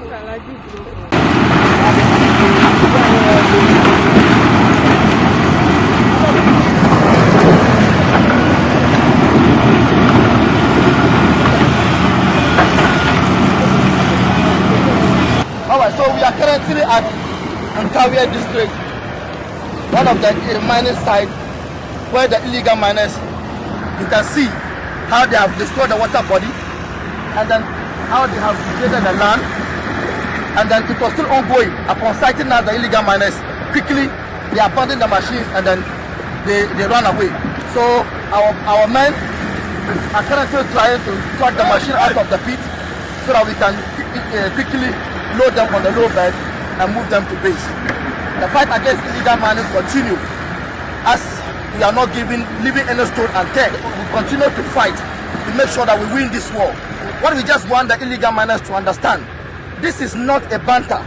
Alright, so we are currently at Ankawiya district, one of the mining sites where the illegal miners, you can see how they have destroyed the water body and then how they have degraded the land, and then it was still ongoing. Upon sighting now the illegal miners, quickly they abandoned the machines and then they ran away. So our men are currently trying to track the machine out of the pit so that we can quickly load them on the low bed and move them to base. The fight against illegal mining continue as we are not leaving any stone unturned. We continue to fight to make sure that we win this war. What we just want the illegal miners to understand, this is not a banter.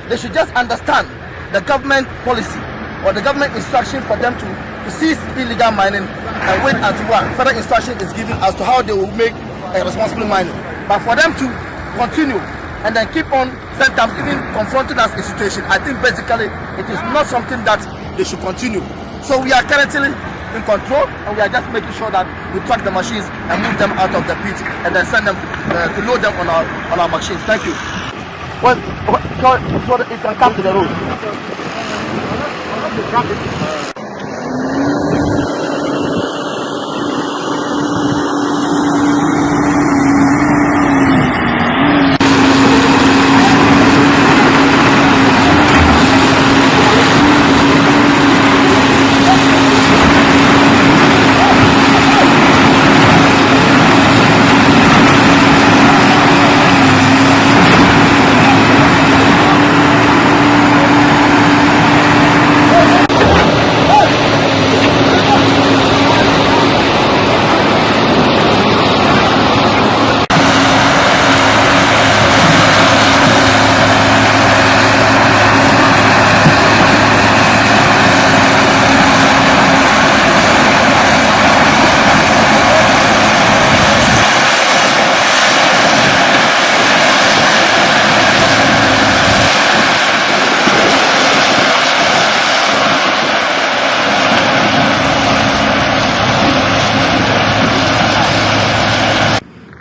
They should just understand the government policy or the government instruction for them to cease illegal mining and wait until further instruction is given as to how they will make a responsible mining. But for them to continue and then keep on sometimes even confronting us in situation, I think basically it is not something that they should continue. So we are currently in control and we are just making sure that we track the machines and move them out of the pit and then send them to load them on our machines. Thank you. So it can come to the road.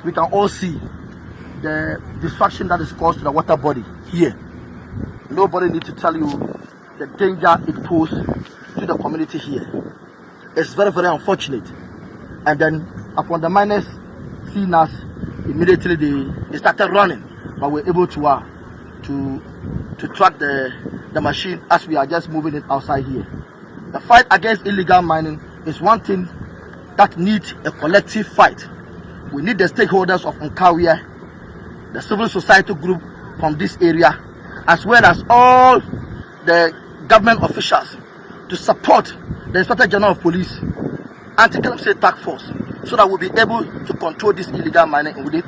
We can all see the destruction that is caused to the water body here. Nobody needs to tell you the danger it poses to the community here. It's very, very unfortunate. And then upon the miners seeing us, immediately they started running, but we're able to track the machine as we are just moving it outside here. The fight against illegal mining is one thing that needs a collective fight. We need the stakeholders of Ankawiya, the civil society group from this area, as well as all the government officials to support the Inspector General of Police, anti-galamsey task force, so that we'll be able to control this illegal mining within